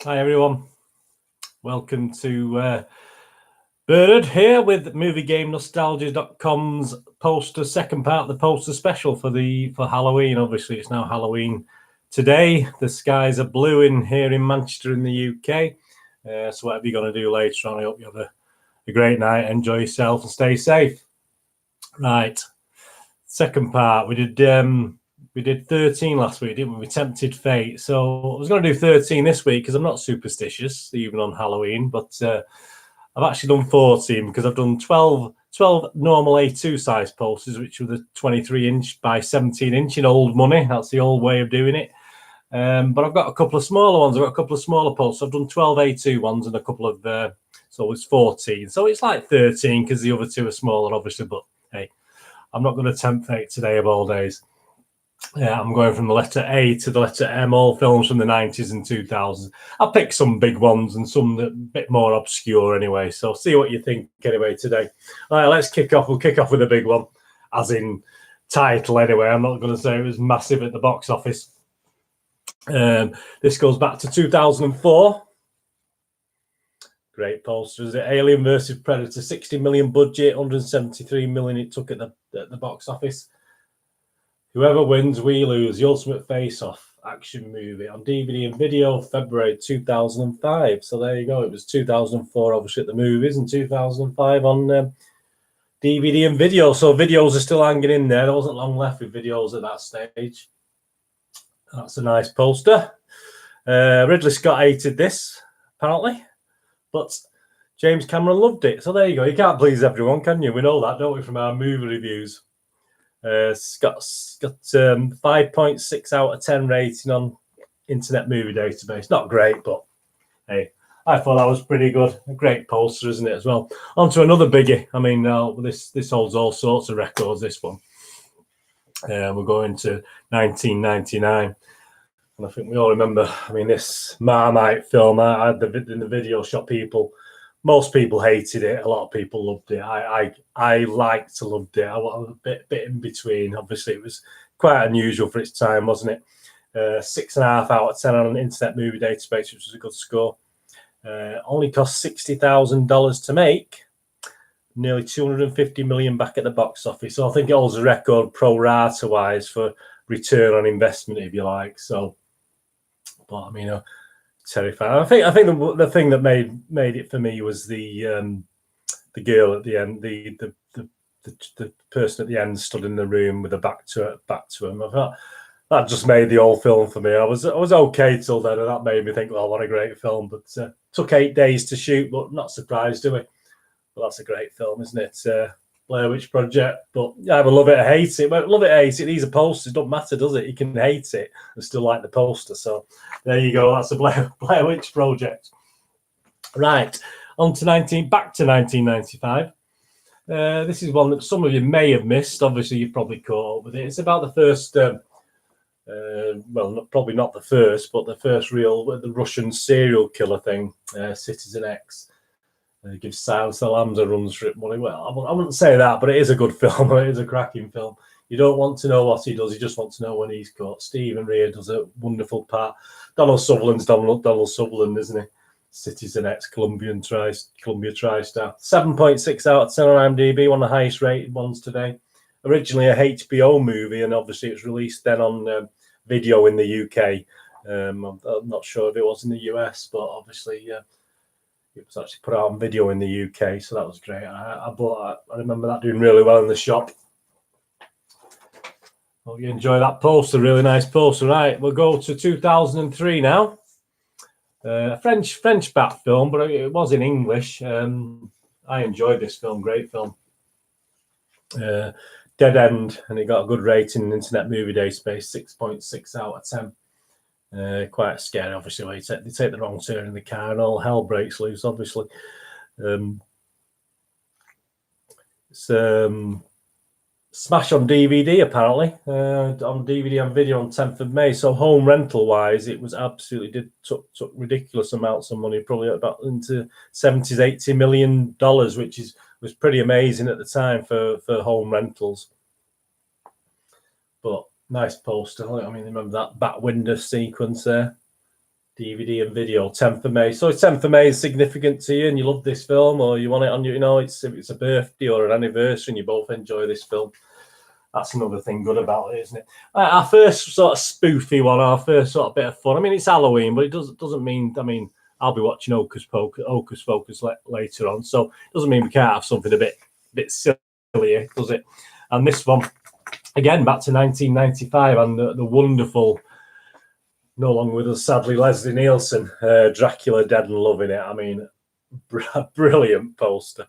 Hi everyone, welcome to Bernard here with MovieGameNostalgia.com's poster, second part of the poster special for Halloween. Obviously, it's now Halloween today. The skies are blue here in Manchester in the UK. So whatever you're going to do later on, I hope you have a great night, enjoy yourself and stay safe. Right, second part. We did 13 last week, didn't we? We tempted fate. So I was going to do 13 this week because I'm not superstitious, even on Halloween. But I've actually done 14 because I've done 12 normal A2 size posters, which were the 23-inch by 17-inch in old money. That's the old way of doing it. But I've got a couple of smaller ones. I've got a couple of smaller posters. I've done 12 A2 ones and a couple of, so it's 14. So it's like 13 because the other two are smaller, obviously. But hey, I'm not going to tempt fate today of all days. Yeah, I'm going from the letter A to the letter M, all films from the 90s and 2000s. I'll pick some big ones and some that a bit more obscure anyway. So see what you think anyway today. All right, let's kick off. We'll kick off with a big one, as in title anyway. I'm not going to say it was massive at the box office. This goes back to 2004. Great poster, is it? Alien versus Predator, 60 million budget, 173 million it took at the box office. Whoever wins, we lose. The Ultimate Face-Off action movie on DVD and video, February 2005. So there you go. It was 2004, obviously, at the movies, and 2005 on DVD and video. So videos are still hanging in there. There wasn't long left with videos at that stage. That's a nice poster. Ridley Scott hated this, apparently, but James Cameron loved it. So there you go. You can't please everyone, can you? We know that, don't we, from our movie reviews. It's got 5.6 out of 10 rating on Internet Movie Database. Not great, but hey, I thought that was pretty good. A great poster, isn't it, as well? On to another biggie. I mean, this holds all sorts of records, this one. We're going to 1999. And I think we all remember, I mean, this Marmite film, I had in the video shop people. Most people hated it. A lot of people loved it. I liked, loved it. I was a bit in between. Obviously, it was quite unusual for its time, wasn't it? 6.5 out of 10 on an Internet Movie Database, which was a good score. Only cost $60,000 to make. Nearly 250 million back at the box office. So I think it holds a record pro rata wise for return on investment, if you like. So, but I mean, terrifying. I think the thing that made it for me was the girl at the end, the person at the end stood in the room with her back to him. I thought that just made the whole film for me. I was okay till then, and that made me think, well, what a great film. But took 8 days to shoot, but not surprised, do we? But that's a great film, isn't it? Blair Witch Project. But yeah, I love it or hate it. Well, love it or hate it. These are posters. Don't matter, does it? You can hate it and still like the poster. So there you go. That's a Blair Witch Project. Right. On to back to 1995. This is one that some of you may have missed. Obviously, you've probably caught up with it. It's about the first, probably not the first, but the first real, the Russian serial killer thing, Citizen X. Gives Silence of the Lambs a run for it money. Well, I wouldn't say that, but it is a good film. It is a cracking film. You don't want to know what he does. You just want to know when he's caught. Stephen Rea does a wonderful part. Donald Sutherland's Donald Sutherland, isn't he? Citizen X, Columbia TriStar. 7.6 out of 10 on IMDb, one of the highest rated ones today. Originally a HBO movie, and obviously it's released then on video in the UK. I'm not sure if it was in the US, but obviously... it was actually put out on video in the UK, so that was great. I remember that doing really well in the shop. Hope you enjoy that poster, really nice poster. Right, we'll go to 2003 now. A French Bat film, but it was in English. I enjoyed this film, great film. Dead End, and it got a good rating in Internet Movie Database, 6.6 out of 10. Quite scary, obviously, where they take the wrong turn in the car and all hell breaks loose, obviously. It's smash on DVD, apparently, on DVD and video on 10th of May. So home rental-wise, it was absolutely took ridiculous amounts of money, probably about into 70s, $80 million, which was pretty amazing at the time for home rentals. But nice poster. I mean, remember that bat window sequence there? DVD and video, 10th of May. So 10th of May is significant to you, and you love this film, or you want it on your, it's a birthday or an anniversary, and you both enjoy this film. That's another thing good about it, isn't it? Our first sort of spoofy one, our first sort of bit of fun. I mean, it's Halloween, but it doesn't mean. I mean, I'll be watching Hocus Pocus later on, so it doesn't mean we can't have something a bit sillier, does it? And this one, again, back to 1995, and the wonderful, no longer with us, sadly, Leslie Nielsen, Dracula, Dead and Loving It. I mean, brilliant poster.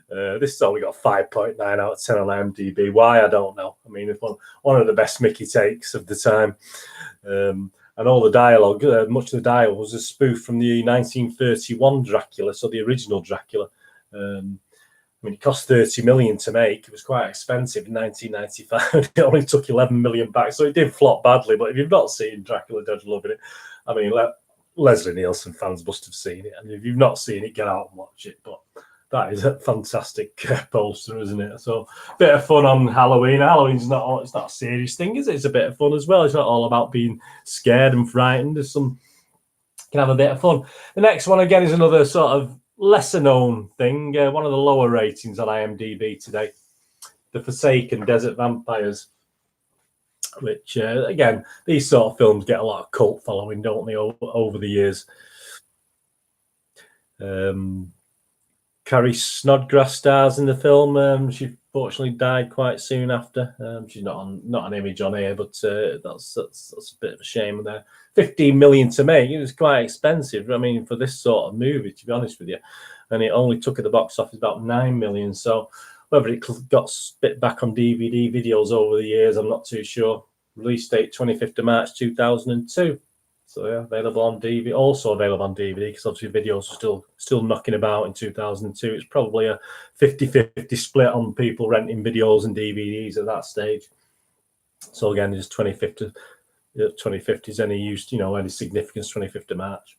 This has only got 5.9 out of 10 on IMDb. Why, I don't know. I mean, it's one of the best Mickey takes of the time. And all the dialogue, much of the dialogue was a spoof from the 1931 Dracula, so the original Dracula. I mean, it cost 30 million to make. It was quite expensive in 1995. It only took 11 million back, so it did flop badly. But if you've not seen Dracula, Dead and Loving It, I mean, Leslie Nielsen fans must have seen it, and if you've not seen it, get out and watch it. But that is a fantastic poster, isn't it? So, bit of fun on Halloween. Halloween's it's not a serious thing, is it? It's a bit of fun as well. It's not all about being scared and frightened. There's some can have a bit of fun. The next one again is another sort of lesser known thing. One of the lower ratings on IMDb today. The Forsaken Desert Vampires. Which, again, these sort of films get a lot of cult following, don't they, over the years. Carrie Snodgrass stars in the film. She fortunately died quite soon after. She's not an image on here, but that's a bit of a shame there. 15 million to make. It was quite expensive, I mean, for this sort of movie, to be honest with you. And it only took at the box office about 9 million. So whether it got spit back on DVD videos over the years, I'm not too sure. Release date 25th of March 2002. So yeah, available on DVD. Also available on DVD because obviously videos are still knocking about in 2002. It's probably a 50-50 split on people renting videos and DVDs at that stage. So again, just 25th is any use, any significance. 25th of March.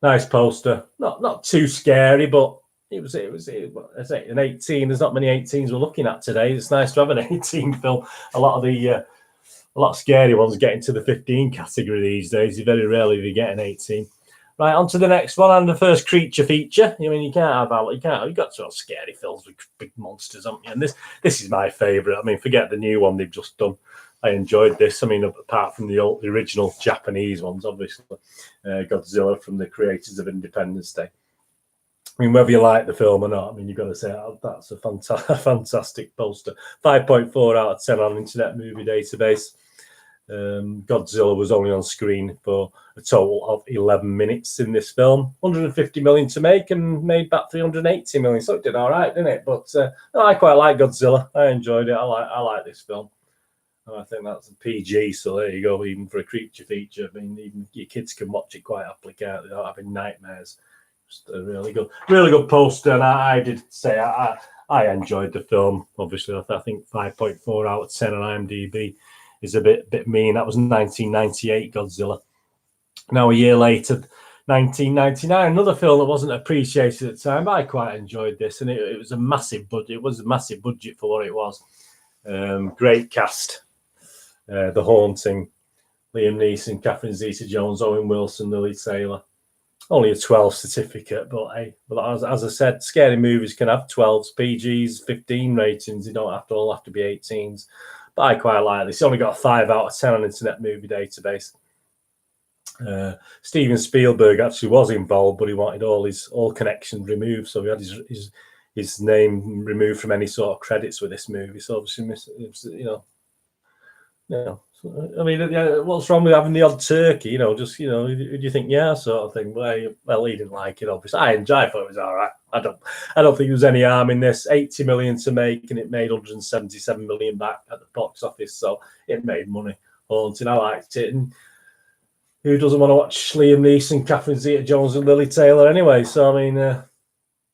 Nice poster. Not too scary, but it was an 18. There's not many 18s we're looking at today. It's nice to have an 18 film. A lot of scary ones get into the 15 category these days. You very rarely get an 18. Right, on to the next one, and the first creature feature. I mean, you've got to have scary films with big monsters, haven't you? And this is my favourite. I mean, forget the new one they've just done. I enjoyed this. I mean, apart from the original Japanese ones, obviously, Godzilla from the creators of Independence Day. I mean, whether you like the film or not, I mean, you've got to say, that's a fantastic poster. 5.4 out of 10 on Internet Movie Database. Godzilla was only on screen for a total of 11 minutes in this film. 150 million to make and made back 380 million. So it did all right, didn't it? But I quite like Godzilla. I enjoyed it. I like this film. And I think that's a PG, so there you go. Even for a creature feature, I mean, even your kids can watch it quite happily, can't they? Without having nightmares. Just a really good poster. And I did say I enjoyed the film. Obviously, I think 5.4 out of 10 on IMDb is a bit mean. That was 1998 Godzilla. Now a year later, 1999, another film that wasn't appreciated at the time, but I quite enjoyed this, and it was a massive budget. It was a massive budget for what it was. Great cast. The Haunting, Liam Neeson, Catherine Zeta-Jones, Owen Wilson, Lily Taylor. Only a 12 certificate, but hey, as I said, scary movies can have 12s, PGs, 15 ratings. They don't all have to be 18s. But I quite like this. It's only got a 5 out of 10 on Internet Movie Database. Steven Spielberg actually was involved, but he wanted all connections removed, so he had his name removed from any sort of credits with this movie. So obviously, I mean, what's wrong with having the odd turkey? Do you think, yeah, sort of thing? Well, he didn't like it, obviously. I thought it was all right. I don't think there was any harm in this. 80 million to make, and it made 177 million back at the box office, so it made money. Haunting, I liked it. And who doesn't want to watch Liam Neeson, Catherine Zeta-Jones, and Lily Taylor anyway? So, I mean,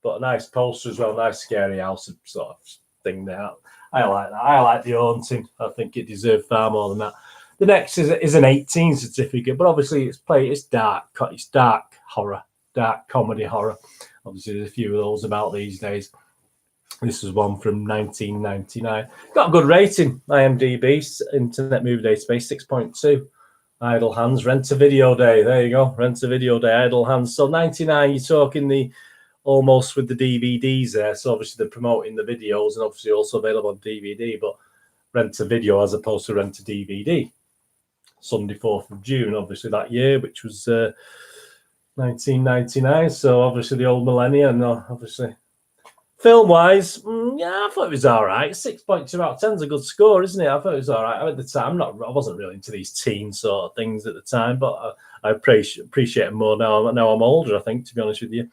but a nice poster as well, nice scary house sort of thing there. I like that. I like The Haunting. I think it deserved far more than that. The next is an 18 certificate, but obviously it's dark. It's dark horror, dark comedy horror. Obviously, there's a few of those about these days. This is one from 1999. Got a good rating. IMDb, Internet Movie Database, 6.2. Idle Hands, Rent a Video Day. There you go, Rent a Video Day, Idle Hands. So 99, you're talking the almost with the DVDs there. So obviously they're promoting the videos and obviously also available on DVD, but rent a video as opposed to rent a DVD. Sunday 4th of June, obviously that year, which was 1999. So obviously the old millennium, obviously. Film-wise, yeah, I thought it was all right. 6.2 out of 10 is a good score, isn't it? I thought it was all right. At the time, I wasn't really into these teen sort of things at the time, but I appreciate it more now. Now I'm older, I think, to be honest with you.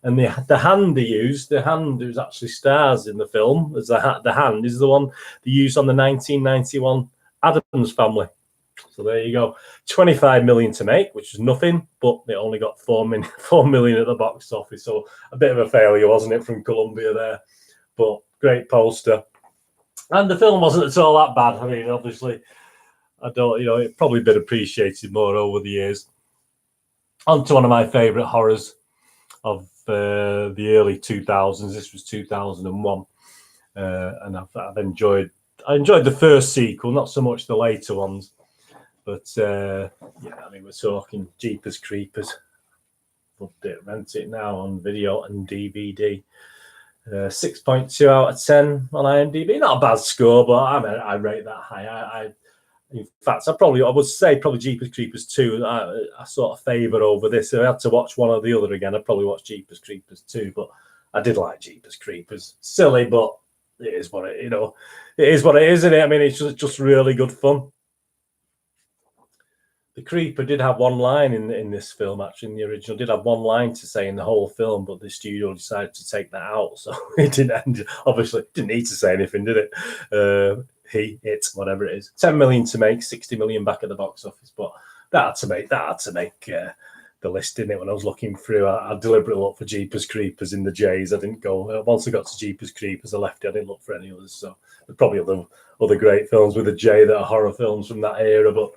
And the hand they used, the hand who's actually stars in the film, as the hand is the one they used on the 1991 Addams Family. So there you go. 25 million to make, which is nothing, but they only got 4 million at the box office. So a bit of a failure, wasn't it, from Columbia there? But great poster. And the film wasn't at all that bad. I mean, obviously, it's probably been appreciated more over the years. On to one of my favourite horrors of the early 2000s. This was 2001. And I've enjoyed the first sequel, not so much the later ones. But yeah, I mean, we're talking Jeepers Creepers. Loved it. Rent it now on video and DVD. 6.2 out of 10 on IMDb. Not a bad score, but I rate that high. In fact, I would say Jeepers Creepers 2. I sort of favour over this. If I had to watch one or the other again, I'd probably watch Jeepers Creepers 2. But I did like Jeepers Creepers. Silly, but it is what it is what it is, isn't it? I mean, it's just really good fun. The Creeper did have one line in this film, actually, in the original. Did have one line to say in the whole film, but the studio decided to take that out. So it didn't need to say anything, did it? Whatever it is. 10 million to make, 60 million back at the box office. But that had to make the list, didn't it? When I was looking through, I deliberately looked for Jeepers Creepers in the J's. I didn't go. Once I got to Jeepers Creepers, I left it. I didn't look for any others. So there's probably other great films with a J that are horror films from that era, but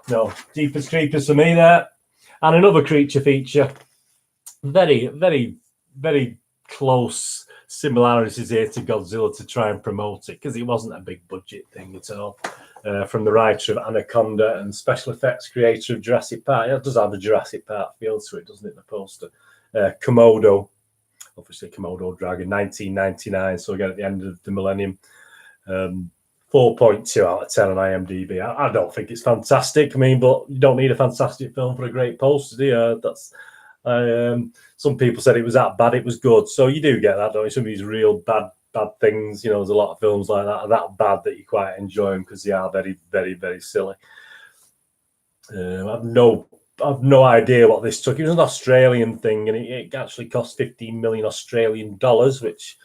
no, Jeepers Creepers for me there. And another creature feature. Very, very, very close similarities here to Godzilla to try and promote it, because it wasn't a big budget thing at all. From the writer of Anaconda and special effects creator of Jurassic Park. It does have a Jurassic Park feel to it, doesn't it, the poster? Komodo. Obviously, Komodo dragon, 1999. So again, at the end of the millennium. 4.2 out of 10 on IMDb. I don't think it's fantastic. I mean, but you don't need a fantastic film for a great poster, do you? Some people said it was that bad, it was good. So you do get that, don't you? Some of these real bad things, there's a lot of films like that are that bad that you quite enjoy them because they are very, very, very silly. I've no idea what this took. It was an Australian thing, and it actually cost 15 million Australian dollars, which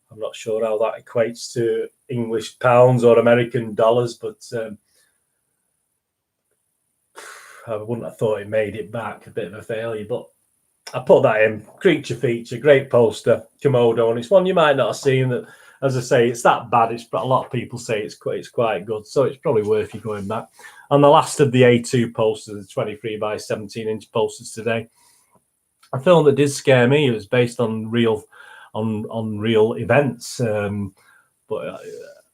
I'm not sure how that equates to English pounds or American dollars, but I wouldn't have thought it made it back. A bit of a failure, but I put that in. Creature feature, great poster, Komodo, and it's one you might not have seen. That, as I say, it's that bad. A lot of people say it's quite good, so it's probably worth you going back. And the last of the A2 posters, the 23 by 17 inch posters today. A film that did scare me. It was based on real events, but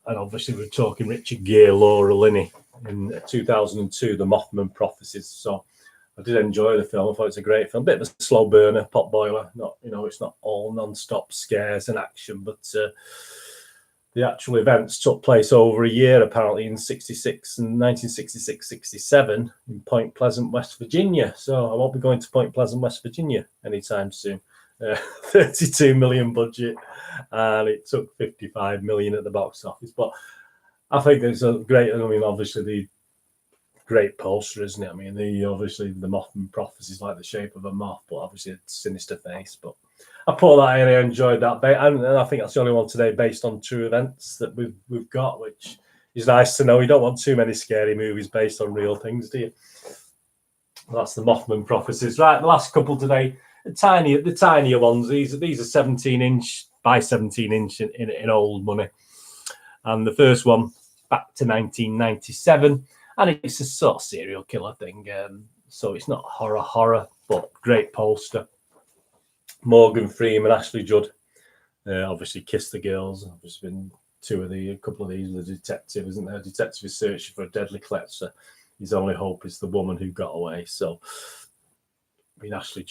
and obviously we're talking Richard Gere, Laura Linney in 2002, the Mothman Prophecies. So I did enjoy the film. I thought it's a great film. Bit of a slow burner, pot boiler. Not, it's not all non-stop scares and action, but the actual events took place over a year, apparently, in 1966, 67 in Point Pleasant, West Virginia. So I won't be going to Point Pleasant, West Virginia anytime soon. 32 million budget, and it took 55 million at the box office. But I think it's a great. I mean, obviously the great poster, isn't it? I mean, obviously the Mothman Prophecies is like the shape of a moth, but obviously a sinister face. But I put that in. I enjoyed that, and I think that's the only one today based on true events that we've got, which is nice to know. You don't want too many scary movies based on real things, do you? Well, that's the Mothman Prophecies. Right, the last couple today. The tinier ones. These are 17 inch by 17 inch in old money. And the first one back to 1997, and it's a sort of serial killer thing. So it's not horror, but great poster. Morgan Freeman, Ashley Judd, obviously Kiss the Girls. Obviously been a couple of these. The detective, isn't there? Detective is searching for a deadly collector. his only hope is the woman who got away. So, I mean, Ashley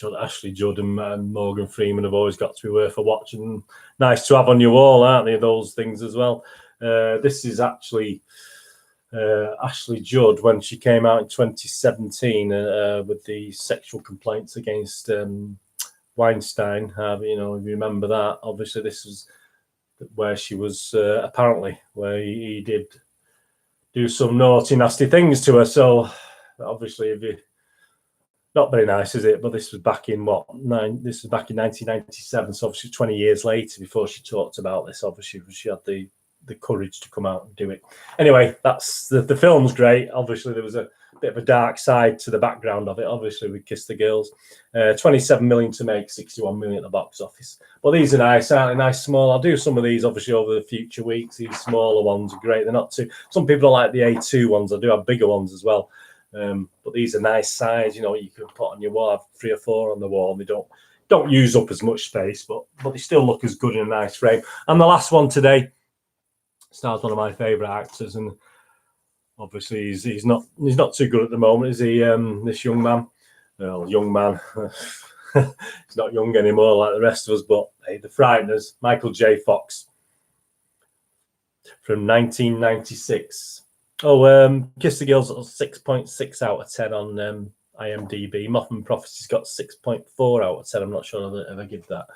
Judd and Morgan Freeman have always got to be worth a watch, and nice to have on your wall, aren't they? Those things as well. This is actually Ashley Judd when she came out in 2017 with the sexual complaints against Weinstein. If you remember that, obviously this was where she was apparently where he did do some naughty, nasty things to her. So obviously, if you not very nice, is it? But this was back in This was back in 1997. So obviously 20 years later, before she talked about this, obviously she had the courage to come out and do it. Anyway, that's the film's great. Obviously, there was a bit of a dark side to the background of it. Obviously, we Kiss the Girls. 27 million to make, 61 million at the box office. But these are nice, aren't they? Nice, small. I'll do some of these, obviously, over the future weeks. These smaller ones are great. They're not too... Some people don't like the A2 ones. I do have bigger ones as well. But these are nice size. You can put on your wall, have 3 or 4 on the wall. And they don't use up as much space, but they still look as good in a nice frame. And the last one today stars one of my favourite actors, and obviously he's not too good at the moment, is he? This young man, he's not young anymore like the rest of us. But hey, the Frighteners, Michael J. Fox from 1996. Kiss the Girls 6.6 out of 10 on IMDb. Mothman Prophecies got 6.4 out of 10. I'm not sure I'll ever give that.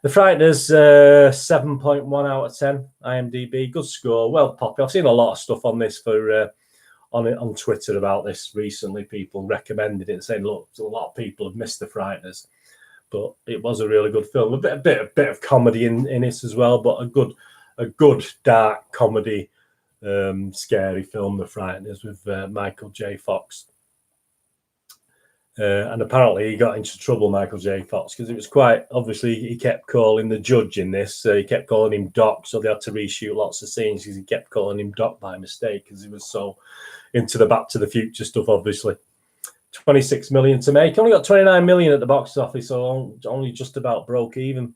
The Frighteners, 7.1 out of 10 IMDb. Good score, well popular. I've seen a lot of stuff on this on Twitter about this recently. People recommended it and saying, look, a lot of people have missed the Frighteners, but it was a really good film. A bit of comedy in it as well, but a good dark comedy, scary film, The Frighteners, with Michael J. Fox. And apparently he got into trouble, Michael J. Fox, because it was quite obviously he kept calling the judge in this. He kept calling him Doc, so they had to reshoot lots of scenes because he kept calling him Doc by mistake because he was so into the Back to the Future stuff. Obviously, 26 million to make. Only got 29 million at the box office, so only just about broke even.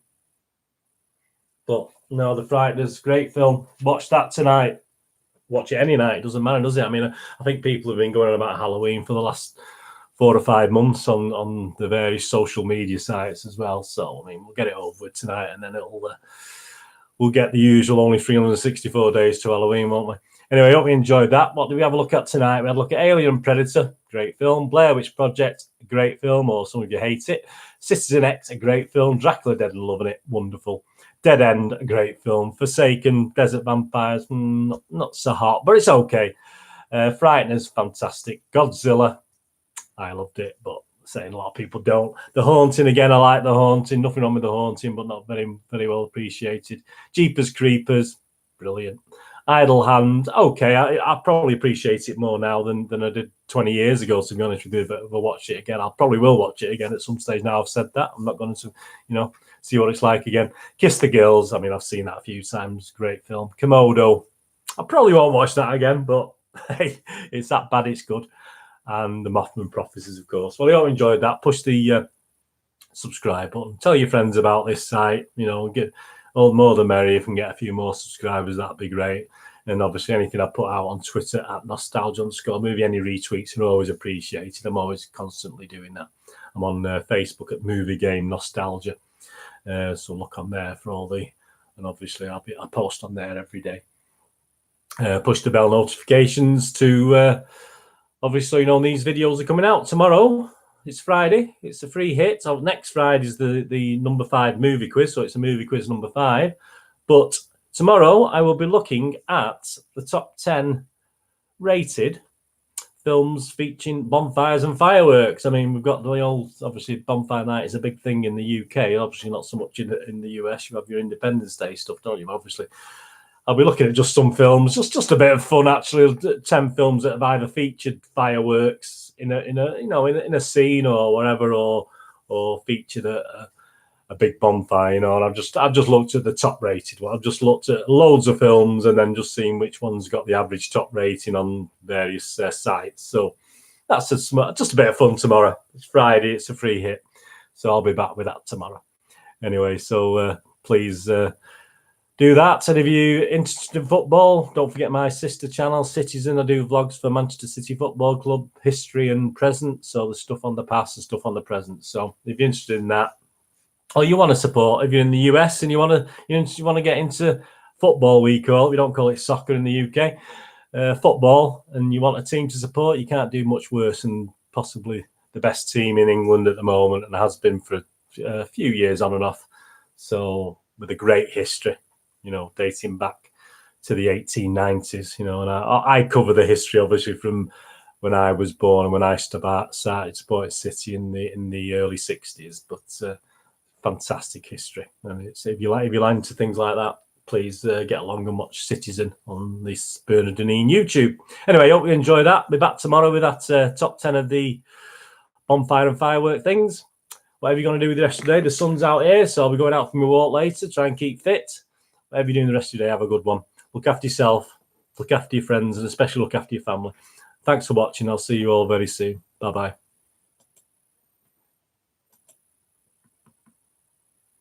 But no, The Frighteners, great film. Watch that tonight. Watch it any night. It doesn't matter, does it? I mean, I think people have been going on about Halloween for the last 4 or 5 months on the various social media sites as well. So I mean, we'll get it over with tonight, and then we'll get the usual only 364 days to Halloween, won't we? Anyway, I hope you enjoyed that. What did we have a look at tonight? We had a look at Alien Predator, great film. Blair Witch Project, a great film, or some of you hate it. Citizen X, a great film. Dracula Dead and Loving It, wonderful. Dead End, a great film. Forsaken, Desert Vampires, not so hot, but it's okay. Frighteners, fantastic. Godzilla, I loved it, but saying a lot of people don't. The Haunting, again, I like The Haunting. Nothing wrong with The Haunting, but not very, very well appreciated. Jeepers Creepers, brilliant. Idle Hand, okay. I probably appreciate it more now than I did 20 years ago, to be honest with you. If I watch it again, I probably will watch it again at some stage. Now I've said that, I'm not going to, see what it's like again. Kiss the Girls, I mean, I've seen that a few times. Great film. Komodo, I probably won't watch that again, but hey, it's that bad, it's good. And the Mothman Prophecies, of course. Well, I hope you enjoyed that. Push the subscribe button. Tell your friends about this site. Get all more the merrier. If we can get a few more subscribers, that'd be great. And obviously, anything I put out on Twitter at nostalgia_movie, any retweets are always appreciated. I'm always constantly doing that. I'm on Facebook at Movie Game Nostalgia. So look on there for all and obviously I post on there every day. Push the bell notifications to obviously these videos are coming out tomorrow. It's Friday. It's a free hit. So next Friday is the number 5 movie quiz. So it's a movie quiz number 5. But tomorrow I will be looking at the top 10 rated films featuring bonfires and fireworks. I mean, we've got the old, obviously, Bonfire Night is a big thing in the UK. Obviously, not so much in the US. You have your Independence Day stuff, don't you? Obviously, I'll be looking at just some films, just a bit of fun. Actually, 10 films that have either featured fireworks in a scene or whatever, or featured a big bonfire. And I've just looked at the top rated one. I've just looked at loads of films and then just seen which ones got the average top rating on various sites. So that's just a bit of fun tomorrow. It's Friday. It's a free hit, so I'll be back with that tomorrow. Anyway, so please. do that. And if you're interested in football, don't forget my sister channel, Citizen. I do vlogs for Manchester City Football Club, history and present. So there's stuff on the past and stuff on the present. So if you're interested in that, or you want to support, if you're in the US and you want to get into football, we don't call it soccer in the UK, football, and you want a team to support, you can't do much worse than possibly the best team in England at the moment, and has been for a few years on and off. So with a great history, dating back to the 1890s, and I cover the history obviously from when I was born and when I started supporting City in the early 60s, but fantastic history. And if you like into things like that, please get along and watch Citizen on this Bernardine YouTube. Anyway, I hope you enjoy that. Be back tomorrow with that top 10 of the bonfire and firework things. Whatever you're going to do with the rest of the day, the sun's out here, so I'll be going out for my walk later, try and keep fit. Whatever you're doing the rest of your day, have a good one. Look after yourself, look after your friends, and especially look after your family. Thanks for watching. I'll see you all very soon. Bye-bye.